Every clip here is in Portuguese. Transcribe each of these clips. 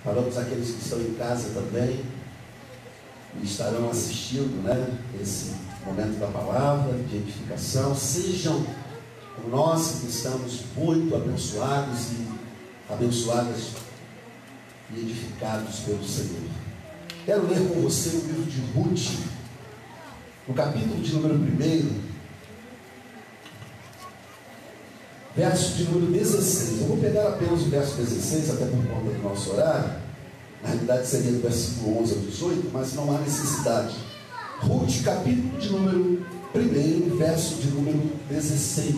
Falamos àqueles que estão em casa também e estarão assistindo, né, esse momento da palavra, de edificação. Sejam como nós que estamos muito abençoados e abençoadas e edificados pelo Senhor. Quero ler com você o livro de Ruth, no capítulo de número 1, verso de número 16. Eu vou pegar apenas o verso 16, até por conta do nosso horário. Na realidade seria do versículo 11 ao 18, mas não há necessidade. Ruth, capítulo de número 1, verso de número 16.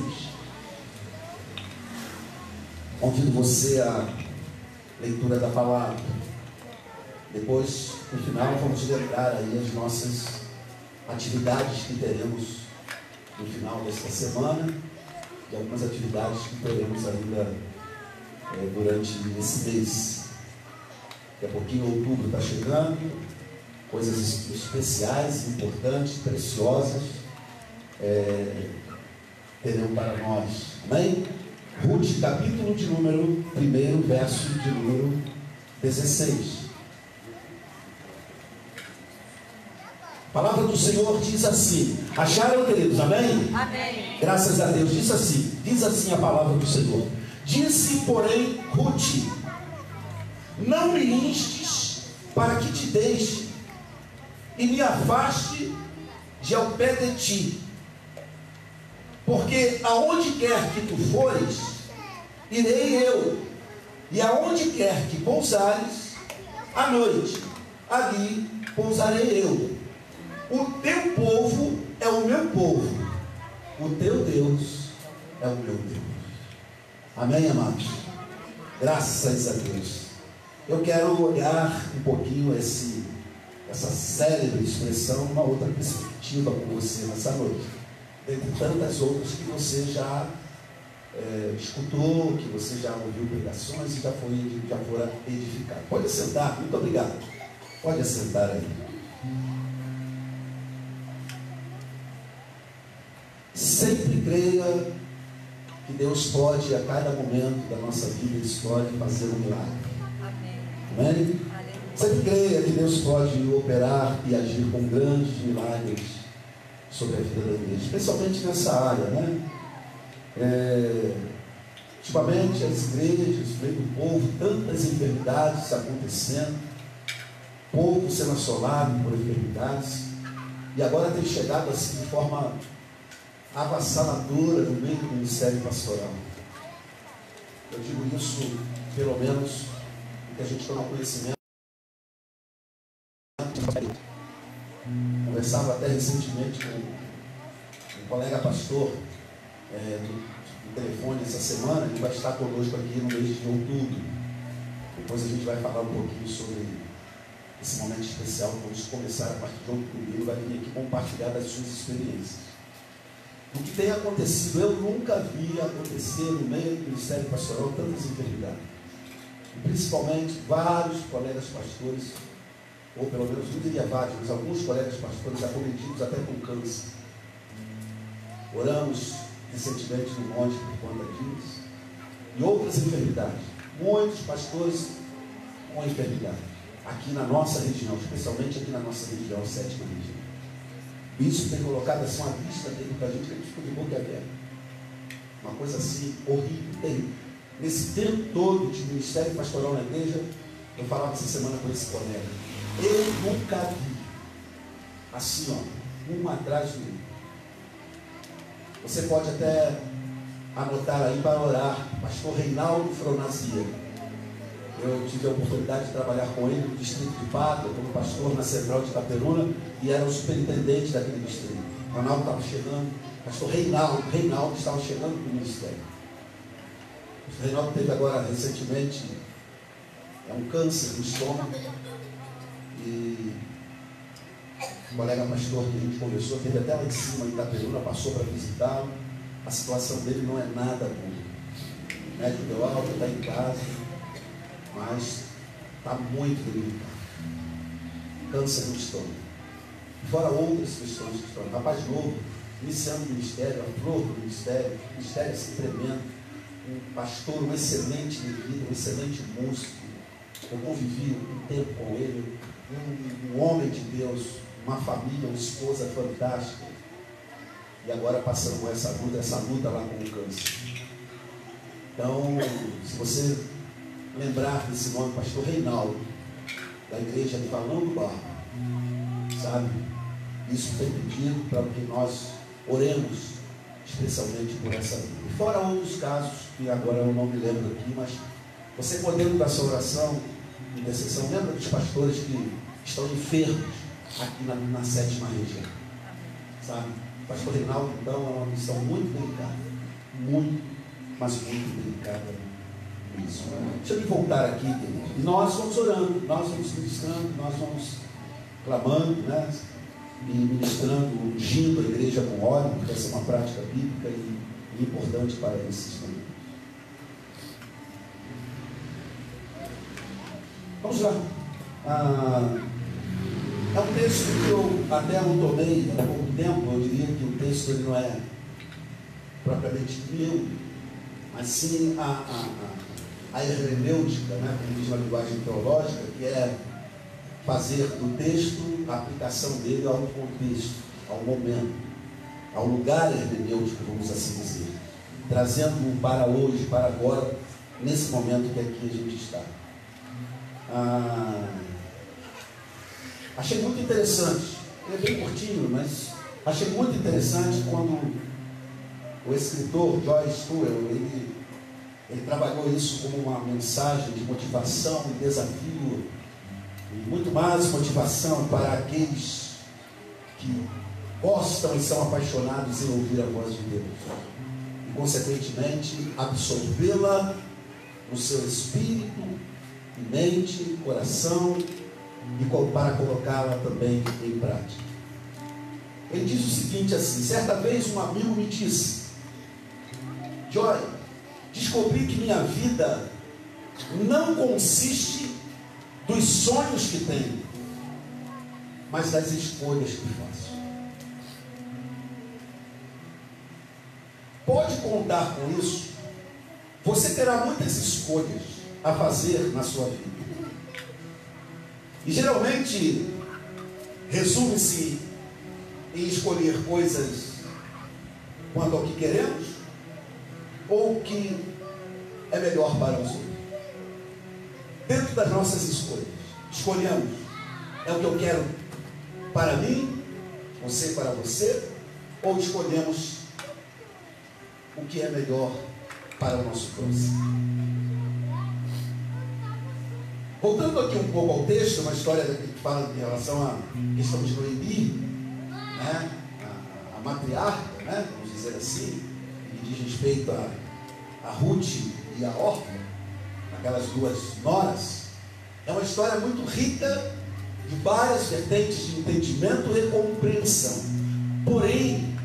Convido você à leitura da palavra. Depois, no final, vamos lembrar aí as nossas atividades que teremos no final desta semana e algumas atividades que teremos ainda durante esse mês. Daqui a pouquinho outubro está chegando, coisas especiais, importantes, preciosas terão para nós. Amém? Ruth, capítulo de número 1, verso de número 16. A palavra do Senhor diz assim. Acharam, queridos? Amém? Amém. Graças a Deus. Diz assim a palavra do Senhor. Disse, porém, Ruth: não me instes para que te deixe e me afaste de ao pé de ti, porque aonde quer que tu fores, irei eu, e aonde quer que pousares à noite, ali pousarei eu. O teu povo é o meu povo, o teu Deus é o meu Deus. Amém, amados? Graças a Deus. Eu quero olhar um pouquinho essa célebre expressão, uma outra perspectiva com você nessa noite, dentre tantas outras que você já escutou, que você já ouviu pregações e já fora edificado. Pode assentar, muito obrigado. Pode assentar aí. Sempre creia que Deus pode, a cada momento da nossa vida e história, fazer um milagre. Amém? Sempre creia que Deus pode operar e agir com grandes milagres sobre a vida da igreja, especialmente nessa área, né? Ultimamente as igrejas, no meio do povo, tantas enfermidades acontecendo, povo sendo assolado por enfermidades, e agora tem chegado assim de forma avassaladora no meio do ministério pastoral. Eu digo isso, pelo menos, porque a gente toma conhecimento. Conversava até recentemente com um colega pastor no telefone essa semana, que vai estar conosco aqui no mês de outubro. Depois a gente vai falar um pouquinho sobre esse momento especial. Vamos começar a partir de outubro. Ele vai vir aqui compartilhar das suas experiências. O que tem acontecido, eu nunca vi acontecer no meio do ministério pastoral tantas enfermidades. E principalmente vários colegas pastores, ou pelo menos não diria vários, mas alguns colegas pastores acometidos até com câncer. Oramos recentemente no monte por conta disso. E outras enfermidades. Muitos pastores com enfermidade. Aqui na nossa região, especialmente aqui na nossa região, a 7ª região. O bispo tem colocado assim uma lista dele para a gente, que a gente ficou de boca aberta. Uma coisa assim horrível, terrível. Nesse tempo todo de ministério pastoral na igreja, eu falava essa semana com esse colega. Eu nunca vi assim, um atrás do outro. Você pode até anotar aí para orar. Pastor Reinaldo Fronazia. Eu tive a oportunidade de trabalhar com ele no distrito de Pátria, como pastor na central de Itaperuna, e era o superintendente daquele distrito. O Ronaldo estava chegando, pastor Reinaldo estava chegando para o ministério. O Reinaldo teve agora recentemente um câncer no estômago, e o colega pastor que a gente conversou, teve até lá em cima em Itaperuna, passou para visitá-lo. A situação dele não é nada boa. O médico deu alta, está em casa, mas está muito delicado. Câncer no estômago. Fora outras questões que estão. Rapaz novo, iniciando o ministério, a flor do ministério, o ministério assim tremendo, um pastor, um excelente líder, um excelente músico, eu convivi um tempo com ele, um homem de Deus, uma família, uma esposa fantástica, e agora passando com essa luta lá com o câncer. Então, se você lembrar desse nome, pastor Reinaldo, da igreja de Valão do Barro, sabe? Isso foi pedido para que nós oremos especialmente por essa vida. E fora outros casos, que agora eu não me lembro aqui, mas você podendo dar sua oração, intercessão, lembra dos pastores que estão enfermos aqui na 7ª região, sabe? O pastor Reinaldo, então, é uma missão muito delicada, muito, mas muito delicada nisso. Deixa eu me voltar aqui, querido. E nós vamos orando, nós vamos ministrando, nós vamos clamando, né? E ministrando, ungindo a igreja com óleo, porque essa é uma prática bíblica e importante para esses momentos. Vamos lá. É um texto que eu até não tomei há pouco tempo. Eu diria que o texto ele não é propriamente meu, mas sim a hermenêutica, né, como diz na linguagem teológica, que é fazer do texto a aplicação dele ao contexto, ao momento, ao lugar hermenêutico, vamos assim dizer, trazendo para hoje, para agora, nesse momento que aqui a gente está. Achei muito interessante, ele é bem curtinho, mas achei muito interessante quando o escritor Joyce Stuell, ele trabalhou isso como uma mensagem de motivação e desafio, e muito mais motivação para aqueles que gostam e são apaixonados em ouvir a voz de Deus, e consequentemente absorvê-la no seu espírito, mente, coração, e para colocá-la também em prática. Ele diz o seguinte assim: certa vez um amigo me disse: Joy, descobri que minha vida não consiste dos sonhos que tenho, mas das escolhas que faço. Pode contar com isso. Você terá muitas escolhas a fazer na sua vida. E geralmente resume-se em escolher coisas quanto ao que queremos ou o que é melhor para os outros. Dentro das nossas escolhas, escolhemos: é o que eu quero para mim, você para você, ou escolhemos o que é melhor para o nosso próximo? Voltando aqui um pouco ao texto, uma história que fala em relação à questão de Noemi, né? a matriarca, né? Vamos dizer assim, que diz respeito a Ruth e a Orfa, aquelas duas noras. É uma história muito rica, de várias vertentes de entendimento e compreensão. Porém,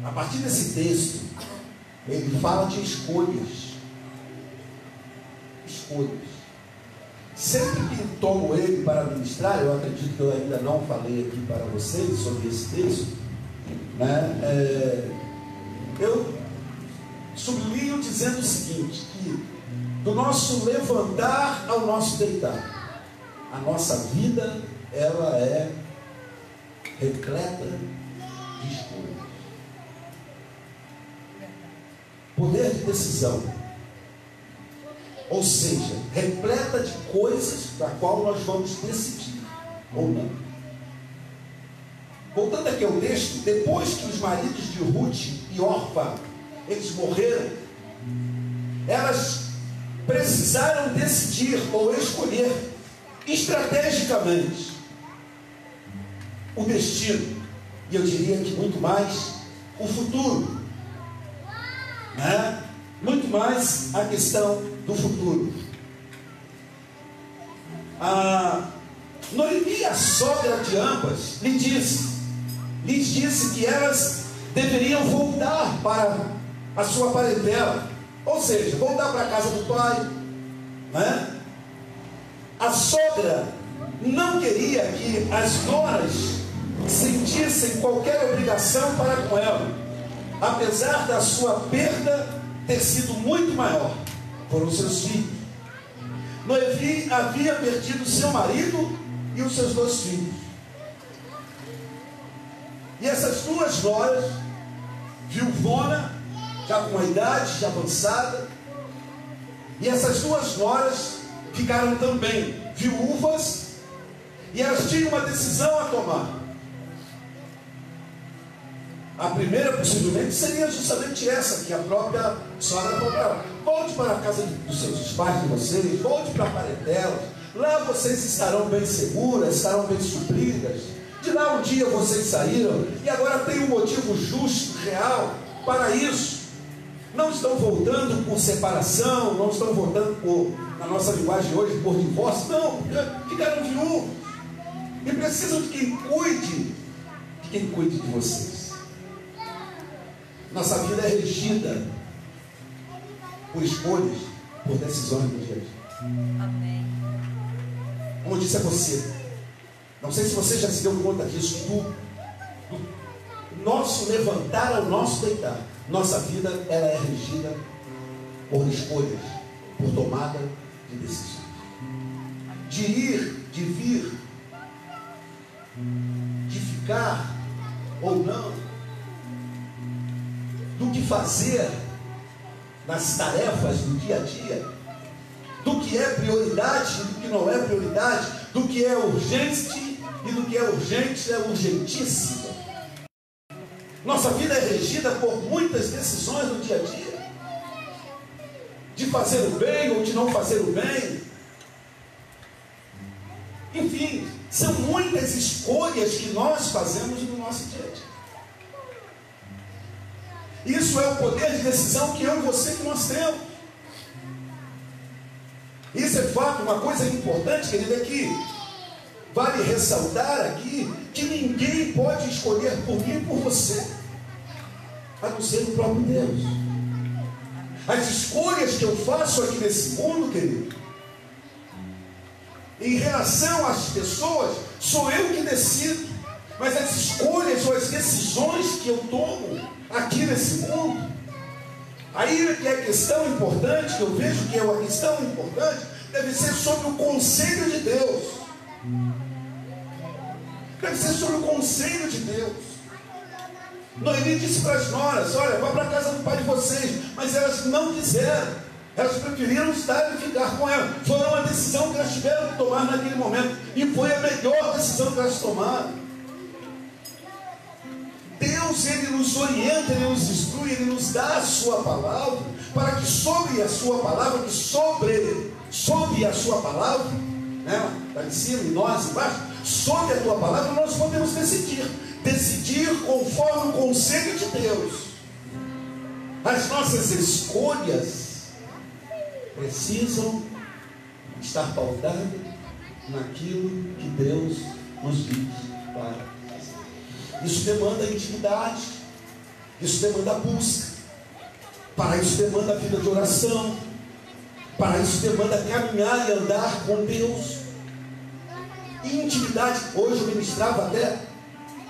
a partir desse texto, ele fala de escolhas. Escolhas. Sempre que tomo ele para ministrar, eu acredito que eu ainda não falei aqui para vocês sobre esse texto, né? Eu sublinho dizendo o seguinte, que do nosso levantar ao nosso deitar, a nossa vida, ela é repleta de escolhas. Poder de decisão. Ou seja, repleta de coisas da qual nós vamos decidir ou não. Voltando aqui ao texto, depois que os maridos de Ruth e Orfa, eles morreram, elas precisaram decidir ou escolher estrategicamente o destino, e eu diria que muito mais o futuro, né? Muito mais a questão do futuro. Noemi, a sogra de ambas, lhes disse que elas deveriam voltar para a sua parentela, ou seja, voltar para a casa do pai, né? A sogra não queria que as noras sentissem qualquer obrigação para com ela, apesar da sua perda ter sido muito maior por os seus filhos. Noemi havia perdido seu marido e os seus 2 filhos. E essas 2 noras, viúvona, já com uma idade já avançada, e essas 2 noras ficaram também viúvas, e elas tinham uma decisão a tomar. A primeira, possivelmente, seria justamente essa, que a própria sogra falou para ela: volte para a casa dos seus pais, de vocês, volte para a parentela, lá vocês estarão bem seguras, estarão bem supridas, de lá um dia vocês saíram, e agora tem um motivo justo, real, para isso. Não estão voltando por separação, não estão voltando por, na nossa linguagem hoje, por divórcio, não, ficaram viúvos, e precisam de quem cuide de vocês. Nossa vida é regida por escolhas, por decisões do dia a dia. Amém. Como eu disse a você, não sei se você já se deu conta disso, do nosso levantar ao nosso deitar, nossa vida ela é regida por escolhas, por tomada de decisões. De ir, de vir, de ficar ou não, do que fazer nas tarefas do dia a dia, do que é prioridade e do que não é prioridade, do que é urgente e do que é urgente é urgentíssimo. Nossa vida é regida por muitas decisões do dia a dia, de fazer o bem ou de não fazer o bem. Enfim, são muitas escolhas que nós fazemos no nosso dia a dia. Isso é o poder de decisão que eu e você que nós temos. Isso é fato, uma coisa importante, querido, é que vale ressaltar aqui que ninguém pode escolher por mim e por você, a não ser o próprio Deus. As escolhas que eu faço aqui nesse mundo, querido, em relação às pessoas, sou eu que decido, mas as escolhas ou as decisões que eu tomo aqui nesse mundo, aí que é a questão importante, que eu vejo que é uma questão importante, deve ser sobre o conselho de Deus. Deve ser sobre o conselho de Deus. Noemi disse para as noras: olha, vá para a casa do pai de vocês, mas elas não quiseram, elas preferiram estar e ficar com ela. Foi uma decisão que elas tiveram que tomar naquele momento, e foi a melhor decisão que elas tomaram. Deus, Ele nos orienta, Ele nos instrui, Ele nos dá a sua palavra, para que sobre a sua palavra, que sobre a sua palavra, né, lá em cima e nós embaixo, sobre a tua palavra nós podemos decidir conforme o conselho de Deus. As nossas escolhas precisam estar pautadas naquilo que Deus nos diz para fazer. Isso demanda intimidade, isso demanda busca, para isso demanda vida de oração, para isso demanda caminhar e andar com Deus. Intimidade. Hoje eu ministrava até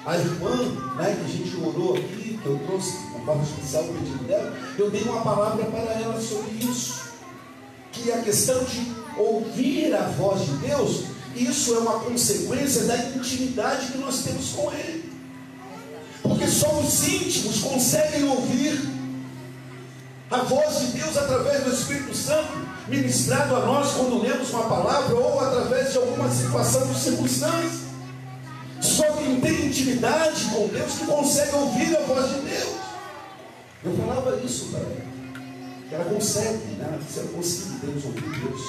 a irmã, né, que a gente orou aqui, que eu trouxe uma forma especial para o pedido dela, eu dei uma palavra para ela sobre isso, que a questão de ouvir a voz de Deus, isso é uma consequência da intimidade que nós temos com Ele. Porque só os íntimos conseguem ouvir a voz de Deus através do Espírito Santo ministrado a nós quando lemos uma palavra ou através de alguma situação ou circunstância. Só quem tem intimidade com Deus que consegue ouvir a voz de Deus. Eu falava isso para ela, que ela consegue, né? Se ela conseguir Deus, ouvir Deus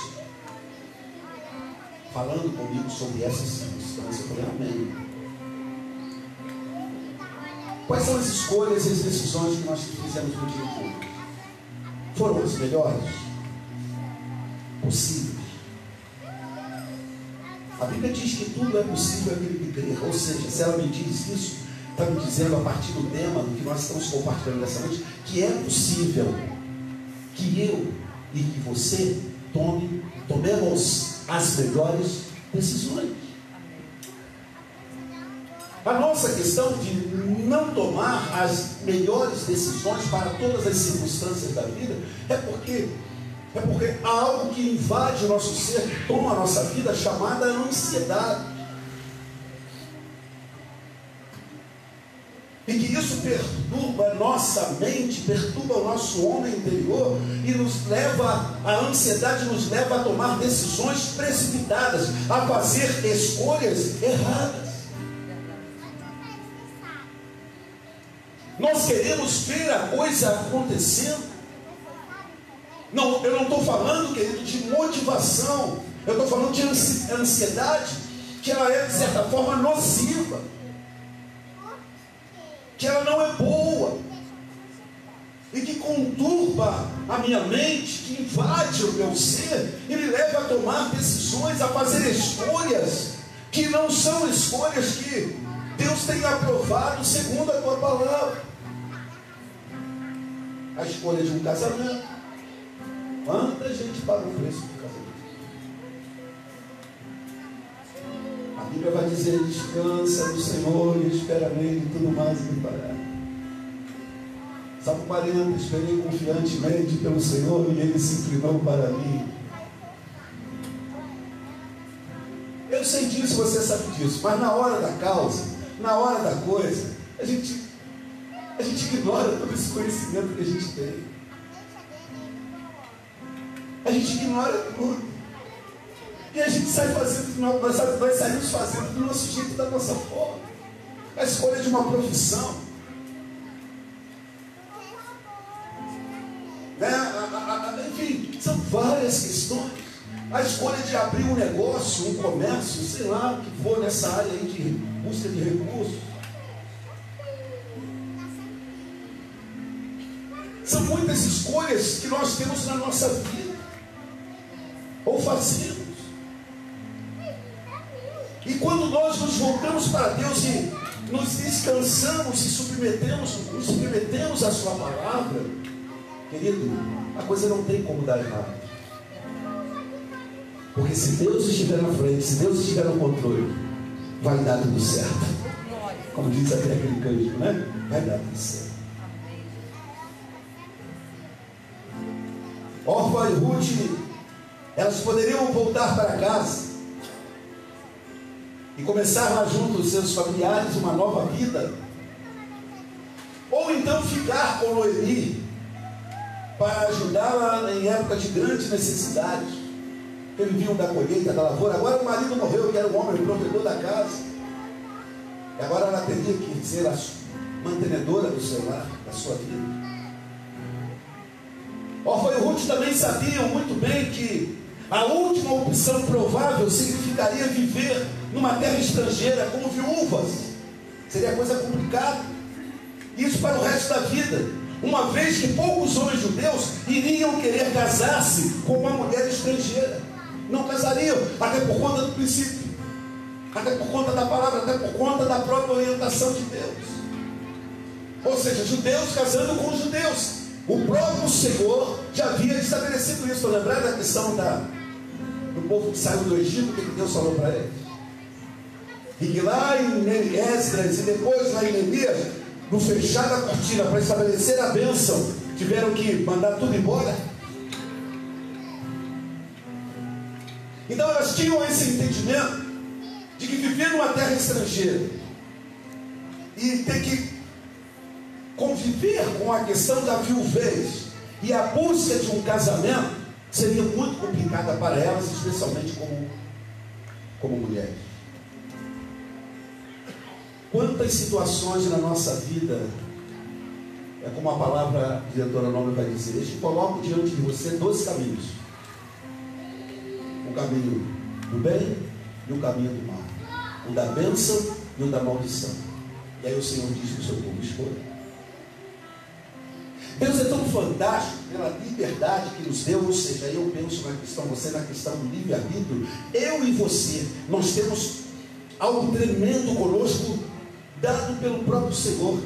falando comigo sobre essa circunstância, eu falei amém. Quais são as escolhas e as decisões que nós fizemos no dia de hoje? Foram as melhores? Possíveis. A Bíblia diz que tudo é possível aquele que crê. Ou seja, se ela me diz isso, está me dizendo a partir do tema do que nós estamos compartilhando nessa noite, que é possível que eu e que você tomemos as melhores decisões. A nossa questão de não tomar as melhores decisões para todas as circunstâncias da vida é porque É porque há algo que invade o nosso ser, que toma a nossa vida, chamada ansiedade. E que isso perturba a nossa mente, perturba o nosso homem interior e nos leva, a ansiedade nos leva a tomar decisões precipitadas, a fazer escolhas erradas. Nós queremos ver a coisa acontecendo. Não, eu não estou falando, querido, de motivação. Eu estou falando de ansiedade, que ela é, de certa forma, nociva. Que ela não é boa. E que conturba a minha mente, que invade o meu ser, e me leva a tomar decisões, a fazer escolhas, que não são escolhas que Deus tem aprovado segundo a tua palavra. A escolha de um casamento. Quanta gente paga o preço do casamento? A Bíblia vai dizer: descansa no Senhor e espera nele, tudo mais me fará. Salmo 40, esperei confiantemente pelo Senhor e ele se inclinou para mim. Eu sei disso, você sabe disso, mas na hora da causa, na hora da coisa, a gente ignora todo esse conhecimento que a gente tem. A gente ignora tudo. E a gente sai fazendo, nós saímos fazendo do nosso jeito, da nossa forma. A escolha de uma profissão. Enfim, são várias questões. A escolha de abrir um negócio, um comércio, sei lá, o que for nessa área aí de busca de recursos. São muitas escolhas que nós temos na nossa vida. Ou fazemos. E quando nós nos voltamos para Deus e nos descansamos e nos submetemos à sua palavra, querido, a coisa não tem como dar errado. Porque se Deus estiver na frente, se Deus estiver no controle, vai dar tudo certo. Como diz até aquele cântico, né? Vai dar tudo certo. Orfa e Ruth, elas poderiam voltar para casa e começar lá junto os seus familiares uma nova vida, ou então ficar com Noemi para ajudá-la em época de grande necessidade, porque eles vinham da colheita, da lavoura. Agora o marido morreu, que era o homem, o provedor da casa, e agora ela teria que ser a mantenedora do seu lar, da sua vida. Orfa e Ruth também sabiam muito bem que a última opção provável significaria viver numa terra estrangeira como viúvas. Seria coisa complicada. Isso para o resto da vida, uma vez que poucos homens judeus iriam querer casar-se com uma mulher estrangeira. Não casariam, até por conta do princípio, até por conta da palavra, até por conta da própria orientação de Deus. Ou seja, judeus casando com judeus. O próprio Senhor já havia estabelecido isso. Estou lembrando da questão do povo que saiu do Egito, o que Deus falou para eles. E que lá em Esdras e depois lá em Neemias, no fechar da cortina para estabelecer a bênção, tiveram que mandar tudo embora. Então elas tinham esse entendimento de que viver numa terra estrangeira e ter que conviver com a questão da viuvez e a busca de um casamento seria muito complicada para elas, especialmente como mulheres. Quantas situações na nossa vida, é como a palavra de Deuteronômio vai dizer: eu te coloco diante de você 2 caminhos, o caminho do bem e o caminho do mal, o da bênção e o da maldição. E aí o Senhor diz para o seu povo: escolha. Deus é tão fantástico pela liberdade que nos deu. Ou seja, eu penso na questão, você na questão do livre-arbítrio, eu e você, nós temos algo tremendo conosco, dado pelo próprio Senhor,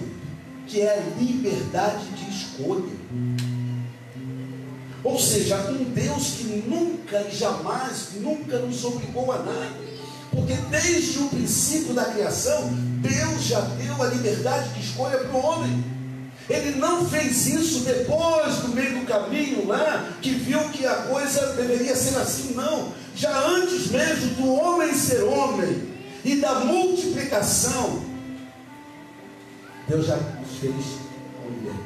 que é a liberdade de escolha. Ou seja, um Deus que nunca e jamais, nunca nos obrigou a nada, porque desde o princípio da criação, Deus já deu a liberdade de escolha para o homem. Ele não fez isso depois, no meio do caminho lá, que viu que a coisa deveria ser assim, não. Já antes mesmo do homem ser homem e da multiplicação, Deus já nos fez com liberdade.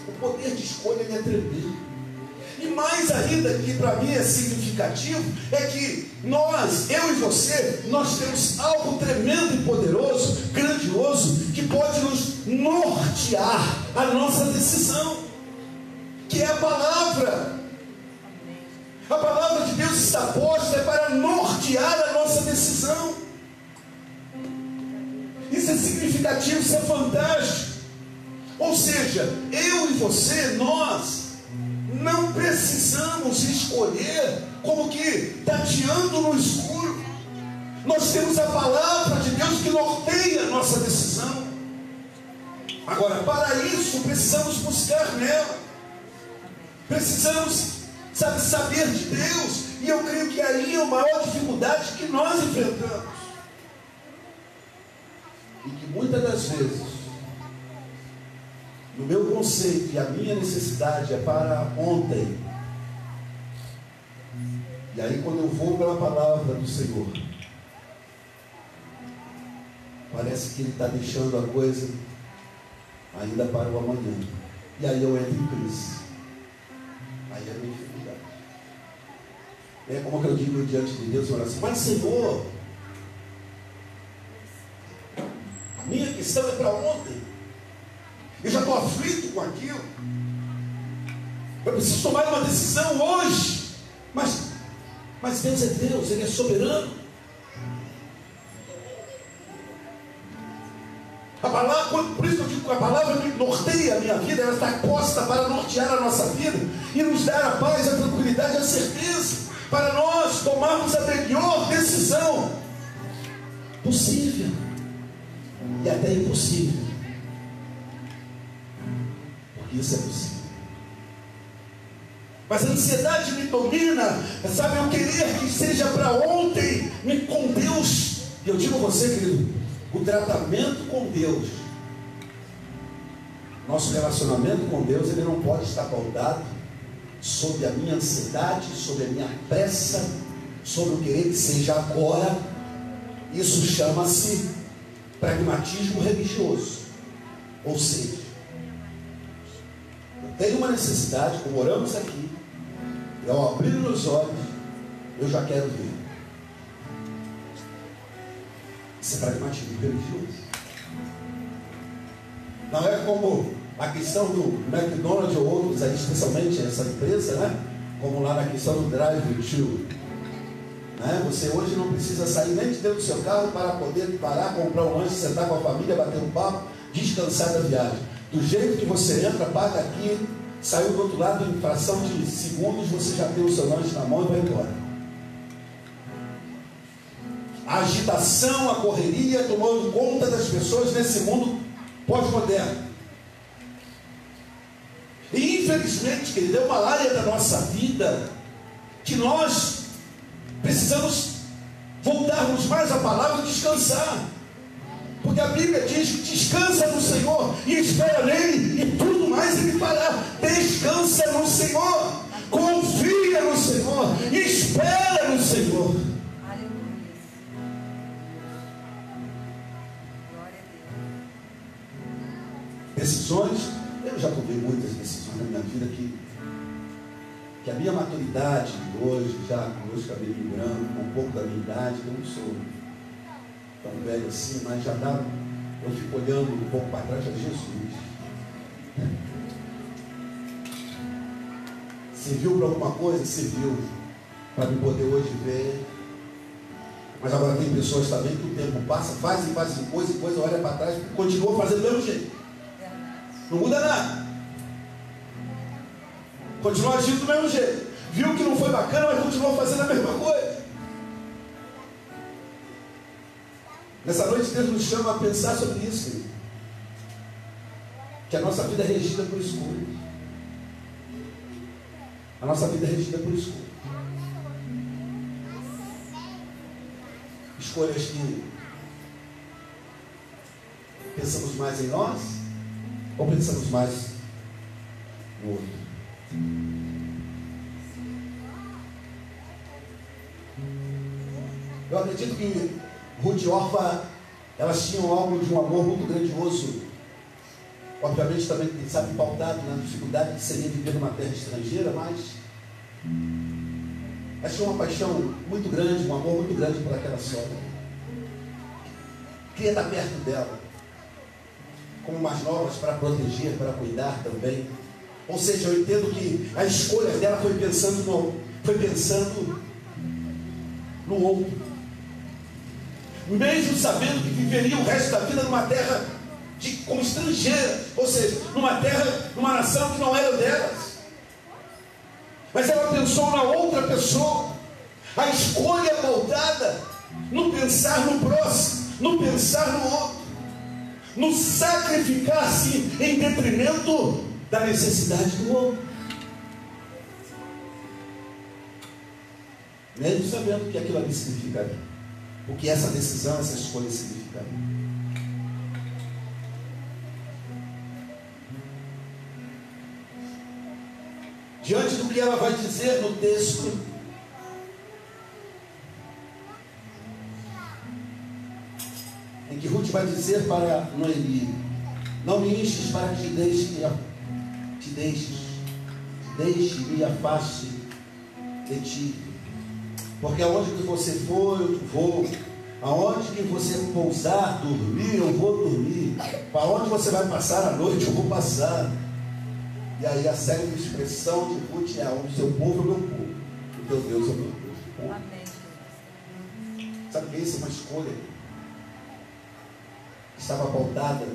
O poder de escolha é tremendo. E mais ainda, que para mim é significativo, é que nós, eu e você, nós temos algo tremendo e poderoso, grandioso, que pode nos nortear a nossa decisão, que é a palavra. A palavra de Deus está posta para nortear a nossa decisão. Isso é significativo, isso é fantástico. Ou seja, eu e você, nós não precisamos escolher como que tateando no escuro. Nós temos a palavra de Deus que norteia a nossa decisão. Agora, para isso, precisamos buscar nela. Precisamos, saber de Deus. E eu creio que aí é a maior dificuldade que nós enfrentamos. E que muitas das vezes, no meu conceito e a minha necessidade é para ontem. E aí quando eu vou pela palavra do Senhor, parece que Ele está deixando a coisa ainda para o amanhã. E aí eu entro em crise. Aí é a minha dificuldade. É como que eu digo diante de Deus, eu assim, mas Senhor, a minha questão é para ontem. Eu já estou aflito com aquilo. Eu preciso tomar uma decisão hoje. Mas Deus é Deus, Ele é soberano. A palavra, por isso que eu digo que a palavra me norteia a minha vida. Ela está posta para nortear a nossa vida e nos dar a paz, a tranquilidade, a certeza, para nós tomarmos a melhor decisão possível e até impossível. Isso é possível. Mas a ansiedade me domina, sabe? Eu querer que seja para ontem, com Deus. E eu digo a você, querido, o tratamento com Deus, nosso relacionamento com Deus, ele não pode estar pautado sobre a minha ansiedade, sobre a minha pressa, sobre o querer que seja agora. Isso chama-se pragmatismo religioso. Ou seja, tenho uma necessidade, como oramos aqui, e ao abrir meus olhos, eu já quero ver. Isso é pragmatismo religioso. Não é como a questão do McDonald's ou outros aí, especialmente essa empresa, né? Como lá na questão do drive-thru. Né? Você hoje não precisa sair nem de dentro do seu carro para poder parar, comprar um lanche, sentar com a família, bater um papo, descansar da viagem. Do jeito que você entra, paga aqui, saiu do outro lado, em fração de segundos, você já tem o seu lanche na mão e vai embora. A agitação, a correria, tomando conta das pessoas nesse mundo pós-moderno. E infelizmente, querido, é uma área da nossa vida que nós precisamos voltarmos mais à palavra e descansar. Porque a Bíblia diz que descansa no Senhor e espera nele, e tudo mais ele fará. Descansa no Senhor, confia no Senhor, espera no Senhor. Aleluia. Glória a Deus. Decisões, eu já tomei muitas decisões na minha vida que a minha maturidade hoje, já com meus cabelos brancos, com um pouco da minha idade, eu não sou tão velho assim, mas já dá, eu fico olhando um pouco para trás, já Jesus. Serviu para alguma coisa? Serviu para me poder hoje ver. Mas agora tem pessoas também que o tempo passa, fazem coisa, olha para trás e continua fazendo do mesmo jeito. Não muda nada. Continua agindo do mesmo jeito. Viu que não foi bacana, mas continua fazendo a mesma coisa. Nessa noite Deus nos chama a pensar sobre isso, querido. Que a nossa vida é regida por escolhas. A nossa vida é regida por escolhas. Escolhas que pensamos mais em nós Ou pensamos mais no outro? Eu acredito que Ruth e Orfa, elas tinham algo de um amor muito grandioso. Obviamente também, quem sabe, pautado na dificuldade que seria viver numa terra estrangeira, mas elas tinham uma paixão muito grande, um amor muito grande por aquela sogra. Queria estar perto dela, como mais novas, para proteger, para cuidar também. Ou seja, eu entendo que a escolha dela foi pensando no outro. Mesmo sabendo que viveria o resto da vida numa terra como estrangeira, ou seja, numa terra, numa nação que não era delas. Mas ela pensou na outra pessoa. A escolha pautada no pensar no próximo, no pensar no outro, no sacrificar-se em detrimento da necessidade do outro. Mesmo sabendo o que aquilo ali significaria, o que essa decisão, essa escolha significaria. Diante do que ela vai dizer no texto, em que Ruth vai dizer para Noemi: não me enches para que te deixe, me afaste de ti, porque aonde que você for, eu vou, aonde que você pousar, dormir, eu vou dormir, para onde você vai passar a noite, eu vou passar. E aí a célebre expressão de Ruth é: o seu povo é o meu povo, o teu Deus é o meu Deus. Amém. Sabe que isso é uma escolha que estava pautada,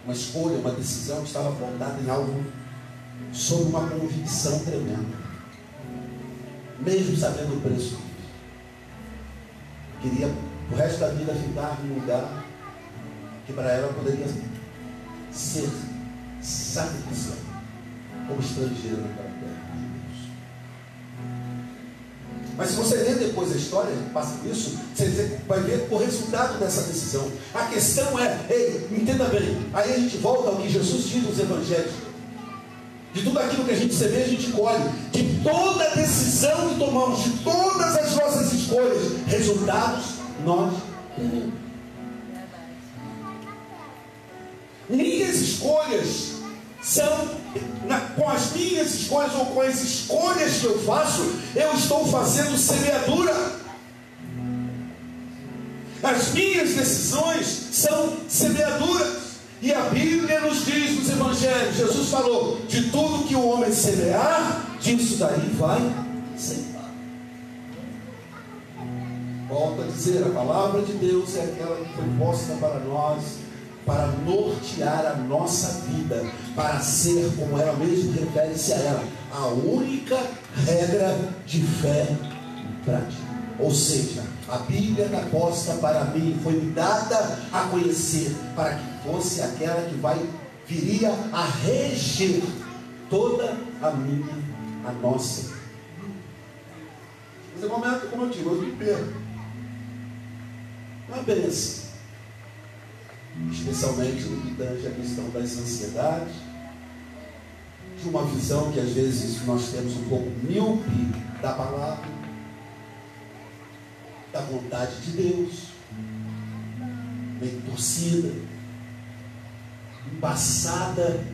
uma escolha, uma decisão que estava pautada em algo sob uma convicção tremenda, mesmo sabendo o preço. Queria o resto da vida ficar num lugar que para ela poderia ser sacrificial, como estrangeira naquela terra de Deus. Mas se você ler depois a história, passa por isso, você vai ver o resultado dessa decisão. A questão é, ei, entenda bem, aí a gente volta ao que Jesus diz nos evangelhos. De tudo aquilo que a gente semeia, a gente colhe. De toda decisão que tomamos, de todas as nossas escolhas, resultados nós teremos. Minhas escolhas são, com as minhas escolhas ou com as escolhas que eu faço, eu estou fazendo semeadura. As minhas decisões são semeaduras. E a Bíblia nos diz nos evangelhos, Jesus falou: de tudo que o homem semear, disso daí vai ceifar. Volto a dizer, a palavra de Deus é aquela que foi posta para nós, para nortear a nossa vida, para ser, como ela mesmo refere-se a ela, a única regra de fé e prática. Ou seja, a Bíblia está posta para mim, foi-me dada a conhecer, para que fosse aquela que viria a reger toda a nossa vida. Mas é um momento, como eu digo, eu me perco. Uma bênção, especialmente no que tange a questão das ansiedades, de uma visão que às vezes nós temos um pouco míope da palavra, da vontade de Deus, meio torcida, embaçada.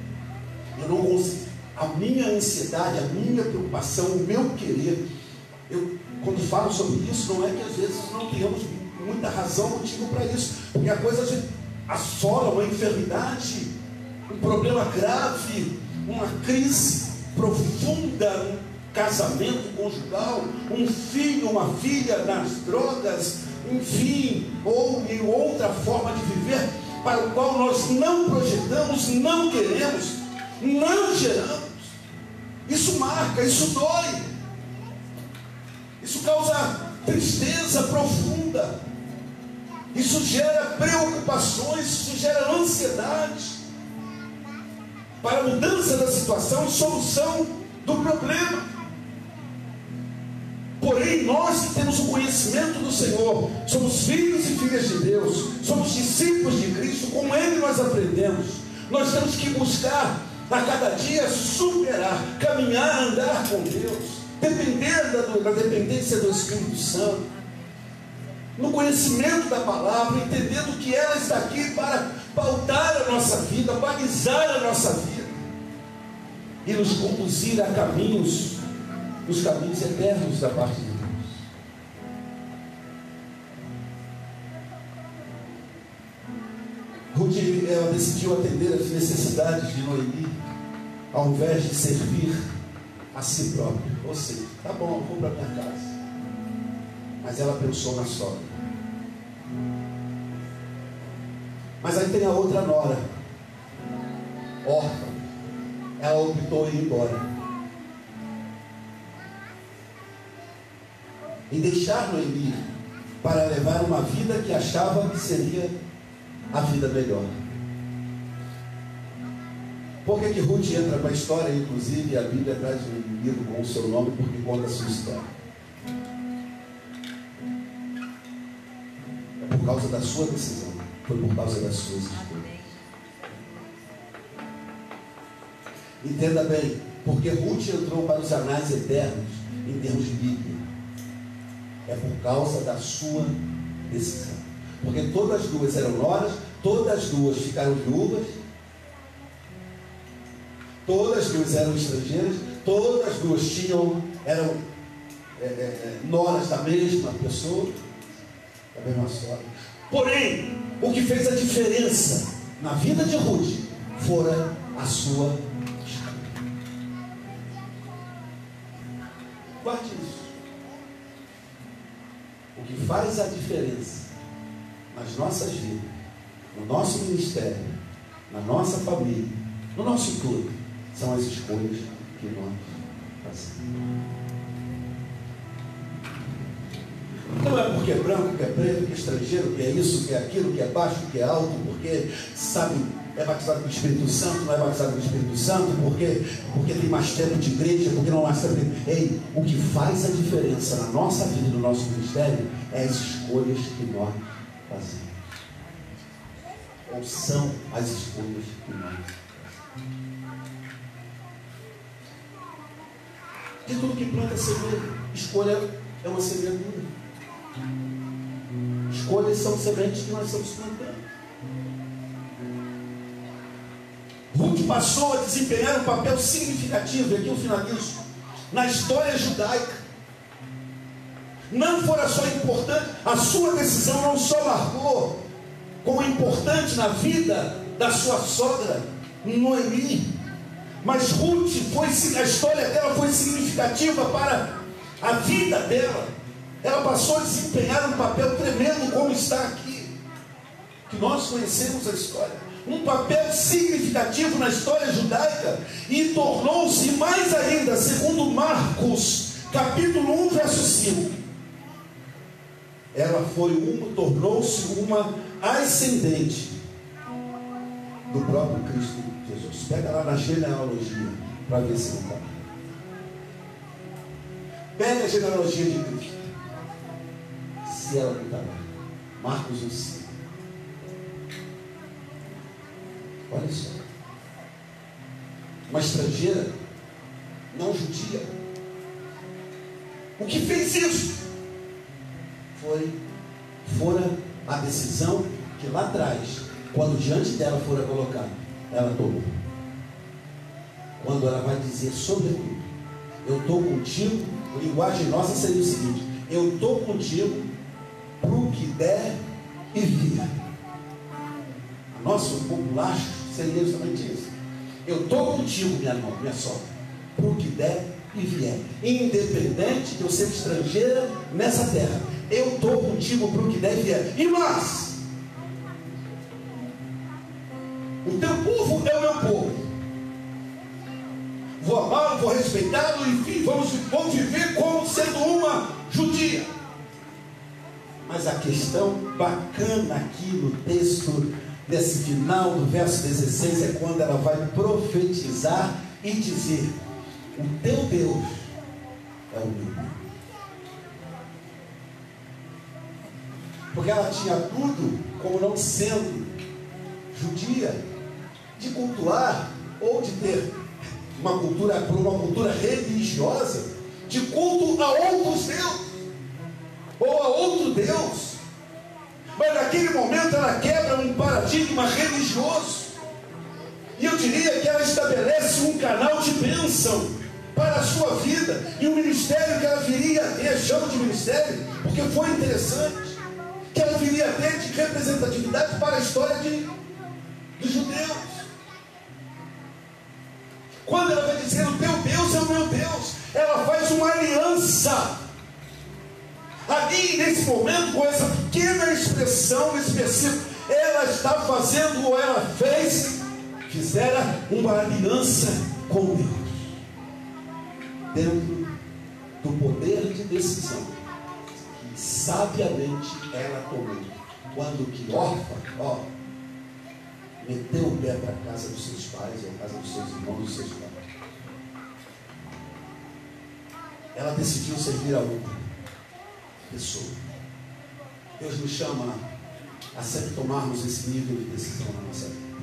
Eu não consigo. A minha ansiedade, a minha preocupação, o meu querer, quando falo sobre isso, não é que às vezes não tenhamos muita razão, motivo para isso, porque a coisa às vezes assola uma enfermidade, um problema grave, uma crise profunda, um casamento conjugal, um filho, uma filha nas drogas, enfim, ou em outra forma de viver, para o qual nós não projetamos, não queremos, não geramos. Isso marca, isso dói, isso causa tristeza profunda, isso gera preocupações, isso gera ansiedade para a mudança da situação e solução do problema. Porém, Também nós que temos o conhecimento do Senhor, somos filhos e filhas de Deus, somos discípulos de Cristo, com Ele nós aprendemos. Nós temos que buscar a cada dia superar, caminhar, andar com Deus, depender da dependência do Espírito Santo, no conhecimento da palavra, entendendo que ela está aqui para pautar a nossa vida, balizar a nossa vida e nos conduzir a caminhos, os caminhos eternos da parte de Deus. Ruth, ela decidiu atender às necessidades de Noemi, ao invés de servir a si própria. Ou seja, tá bom, eu vou para minha casa. Mas ela pensou na sogra. Mas aí tem a outra nora, órfã. Ela optou em ir embora e deixar Noemi para levar uma vida que achava que seria a vida melhor. Por que Ruth entra para a história? Inclusive a Bíblia traz um livro com o seu nome, porque conta a sua história. É por causa da sua decisão, foi por causa das suas escolhas. Entenda bem, porque Ruth entrou para os anais eternos em termos de Bíblia. É por causa da sua decisão. Porque todas as duas eram noras, todas as duas ficaram viúvas, todas as duas eram estrangeiras, todas as duas eram noras da mesma pessoa, da mesma sogra. Porém, o que fez a diferença na vida de Ruth fora a sua escolha. Guarde isso. O que faz a diferença nas nossas vidas, no nosso ministério, na nossa família, no nosso tudo, são as escolhas que nós fazemos. Não é porque é branco, que é preto, que é estrangeiro, que é isso, que é aquilo, que é baixo, que é alto, porque, sabe, é batizado com o Espírito Santo, não é batizado com o Espírito Santo, porque tem mais tempo de igreja, porque não há mais tempo. Ei, o que faz a diferença na nossa vida, no nosso ministério, é as escolhas que nós fazemos. Ou são as escolhas que nós fazemos. De tudo que planta semeia, escolha é uma semeadura. Escolhas são sementes que nós estamos plantando. Ruth passou a desempenhar um papel significativo, e aqui eu finalizo, na história judaica. Não fora só importante, a sua decisão não só marcou como importante na vida da sua sogra Noemi, mas Ruth a história dela foi significativa para a vida dela. Ela passou a desempenhar um papel tremendo, como está aqui, que nós conhecemos a história, um papel significativo na história judaica, e tornou-se mais ainda, segundo Marcos capítulo 1 verso 5, ela tornou-se uma ascendente do próprio Cristo Jesus. Pega lá na genealogia para ver se não está. Pega a genealogia de Cristo, se ela não está lá. Marcos 1,5. Olha só, uma estrangeira, não judia. O que fez isso fora a decisão que lá atrás, quando diante dela fora colocada, ela tomou. Quando ela vai dizer, sobretudo, eu estou contigo, a linguagem nossa seria o seguinte: eu estou contigo para o que der e vier. Nosso popular seria justamente isso. Eu estou contigo, minha irmã, minha sogra, para o que der e vier. Independente de eu ser estrangeira nessa terra, eu estou contigo para o que der e vier. E mais, o teu povo é o meu povo. Vou amá-lo, vou respeitá-lo, enfim, vamos viver como sendo uma judia. Mas a questão bacana aqui no texto, nesse final do verso 16, é quando ela vai profetizar e dizer: o teu Deus é o meu Deus. porque ela tinha tudo, como não sendo judia, de cultuar ou de ter uma cultura religiosa, de culto a outros deuses ou a outro Deus. Mas naquele momento ela quebra um paradigma religioso, e eu diria que ela estabelece um canal de bênção para a sua vida, e o ministério que ela viria a ter, chamo de ministério porque foi interessante, que ela viria a ter de representatividade para a história dos judeus. Quando ela vai dizer o teu Deus é o meu Deus, ela faz uma aliança. Ali nesse momento, com essa pequena expressão específica, ela está fazendo, ou ela fizera uma aliança com Deus, dentro do poder de decisão que sabiamente ela tomou, quando que Orfa, meteu o pé para a casa dos seus pais, ou a casa dos seus irmãos, dos seus pais. Ela decidiu servir a outra pessoa. Deus nos chama a sempre tomarmos esse nível de decisão na nossa vida,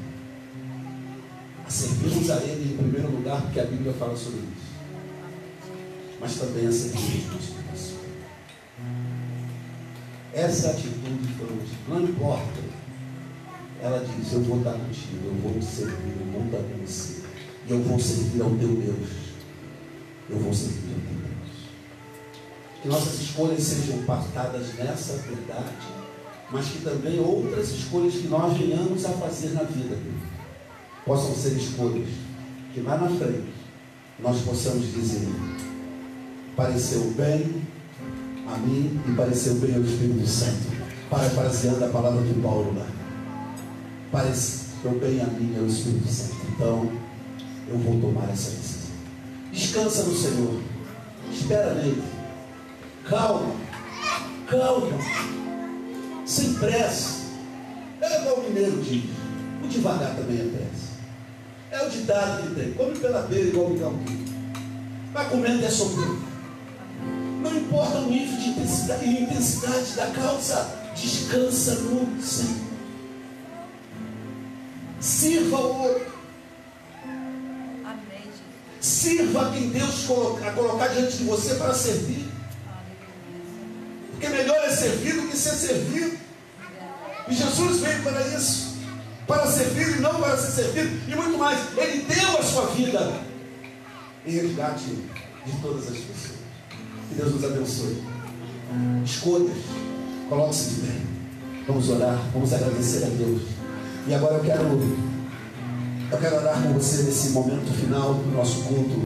a servirmos a Ele em primeiro lugar, porque a Bíblia fala sobre isso, mas também a servirmos nosso coração. Essa atitude foi uma, não importa. Ela diz: eu vou estar contigo, eu vou te servir, eu vou estar com você, e eu vou servir ao teu Deus. Eu vou servir ao teu Deus. Que nossas escolhas sejam pautadas nessa verdade, mas que também outras escolhas que nós venhamos a fazer na vida possam ser escolhas que lá na frente nós possamos dizer: pareceu bem a mim e pareceu bem ao Espírito Santo, parafraseando a palavra de Paulo lá. Pareceu bem a mim e ao Espírito Santo. Então eu vou tomar essa decisão. Descansa no Senhor, espera nele, calma, sem pressa. É igual o mineiro diz: o devagar também é pressa. É o ditado que tem: come pela beira igual o micalquinho, vai comendo é sobre. Não importa o nível de intensidade da causa, descansa no Senhor. Sirva o outro. Amém. Sirva quem Deus colocar diante de você para servir. Porque melhor é servir do que ser servido. E Jesus veio para isso, para servir e não para ser servido. E muito mais, Ele deu a sua vida em resgate de todas as pessoas. Que Deus nos abençoe. Escolhas, coloque-se de pé. Vamos orar, vamos agradecer a Deus. E agora eu quero orar com você nesse momento final do nosso culto.